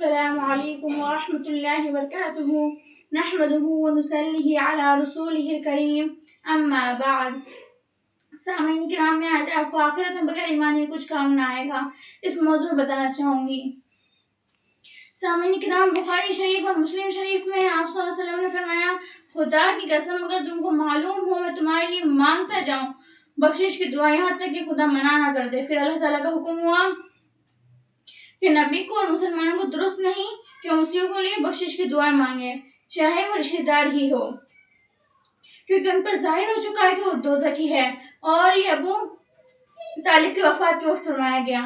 السلام علیکم ورحمۃ اللہ وبرکاتہ نحمدہ ونصلی علی رسولہ الکریم اما بعد۔ سامعین کرام، میں آج آپ کو آخرت میں بغیر ایمان کے کچھ کام نہ آئے گا اس موضوع میں بتانا چاہوں گی۔ سامعین کرام، بخاری شریف اور مسلم شریف میں آپ صلی اللہ علیہ وسلم نے فرمایا، خدا کی قسم اگر تم کو معلوم ہو میں تمہارے لیے مانگتا جاؤں بخشش کی دعا یہاں تک کہ خدا منع نہ کر دے۔ پھر اللہ تعالیٰ کا حکم ہوا کہ نبی کو اور مسلمانوں کو درست نہیں کہ مسیحوں کے لیے بخشش کی دعائیں مانگے، چاہے وہ رشتہ دار ہی ہو، کیونکہ ان پر ظاہر ہو چکا ہے کہ وہ دوزخی ہے، اور یہ ابو طالب کی وفات کے وقت فرمایا گیا۔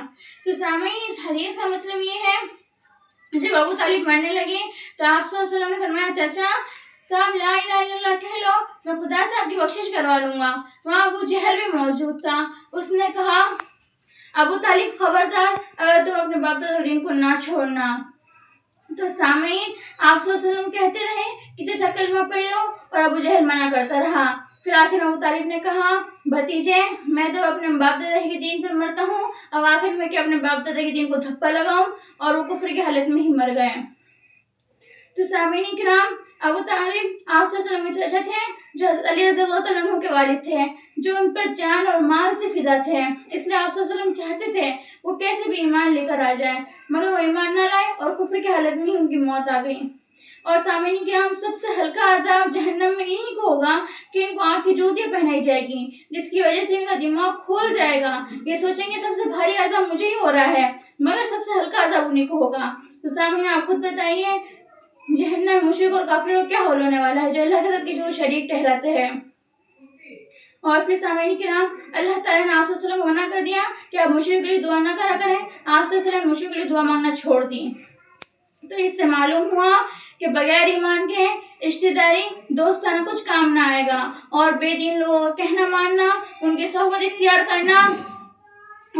تو سامعین، اس حدیث کا مطلب یہ ہے، جب ابو طالب مرنے لگے تو آپ صلی اللہ علیہ وسلم نے فرمایا، چچا صاحب لا الہ الا اللہ کہہ لو، میں خدا سے آپ کی بخشش کروا لوں گا۔ وہاں ابو جہل بھی موجود تھا، اس نے کہا، ابو طالب خبردار اگر تم اپنے باپ دادا دین کو نہ چھوڑنا۔ تو سامعین، آپ صلی اللہ علیہ وسلم کہتے رہے کہ چچا کلمہ پڑھ لو، اور ابو جہل منع کرتا رہا۔ پھر آخر ابو طالب نے کہا، بھتیجے میں تو اپنے باپ دادا کے دین پر مرتا ہوں، اب آخر میں کہ اپنے باپ دادا کے دین کو دھپا لگاؤں، اور وہ کفر کی حالت میں ہی مر گئے۔ تو سامعین کرام، ابو طالب آپ صلی اللہ علیہ وسلم کے چچا تھے، جو حضرت علی رضی اللہ تعالیٰ عنہ کے والد تھے، جو ان پر جان اور مال سے فدا تھے، اس لیے آپ صلی اللہ علیہ وسلم چاہتے تھے وہ کیسے بھی ایمان لے کر آ جائے، مگر وہ ایمان نہ لائے اور کفر کی حالت میں ہی ان کی موت آ گئی۔ اور سامعین کرام، سب سے ہلکا عذاب جہنم میں انہی کو ہوگا کہ ان کو آگ کی جوتیاں پہنائی جائے گی، جس کی وجہ سے ان کا دماغ کھول جائے گا، یہ سوچیں گے سب سے بھاری عذاب مجھے ہی ہو رہا ہے، مگر سب سے ہلکا عذاب انہی کو ہوگا۔ تو سامعین، آپ خود بتائیے جہنم مشرک اور کافروں کو کیا حال ہونے والا ہے جو اللہ کے ساتھ کسی کو شریک ٹھہراتے ہیں۔ اور پھر سامعین کرام، اللہ تعالیٰ نے آپ صلی اللہ علیہ وسلم کو منع کر دیا کہ آپ مشرک کے لیے دعا نہ کرا کریں، آپ صلی اللہ علیہ وسلم نے مشرک کے لیے دعا مانگنا چھوڑ دی۔ تو اس سے معلوم ہوا کہ بغیر ایمان کے رشتہ داری دوستانہ کچھ کام نہ آئے گا، اور بے دین لوگوں کا کہنا ماننا، ان کی صحبت اختیار کرنا،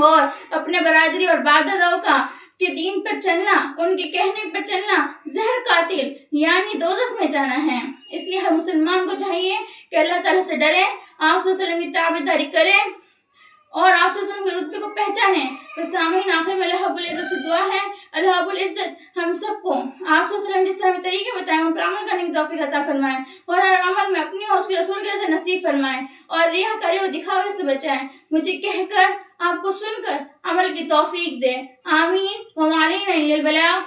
اور اپنے برادری اور باپ داداؤں کے دین پر چلنا، ان کے کہنے پر چلنا، زہر قاتل یعنی دوزخ میں جانا ہے۔ اس لیے ہر مسلمان کو چاہیے کہ اللہ تعالیٰ سے ڈرے، آپ صلی اللہ علیہ وسلم کی تابعداری کرے، اور آپ صلی اللہ علیہ وسلم کے رتبے کو پہچانے۔ تو سامعین، آخر میں اللہ رب العزت سے دعا ہے، اللہ رب العزت ہم سب کو آپ صلی اللہ علیہ وسلم جس طرح طریقے بتائیں ان پر عمل کرنے کی توفیق عطا فرمائے، اور ہر عمل میں اپنی اور اس کے رسول کی رضا نصیب فرمائے، اور ریاکاری اور دکھاوے سے بچائے، مجھے کہہ کر آپ کو سن کر عمل کی توفیق دے، آمین۔ وما علینا الا البلاغ۔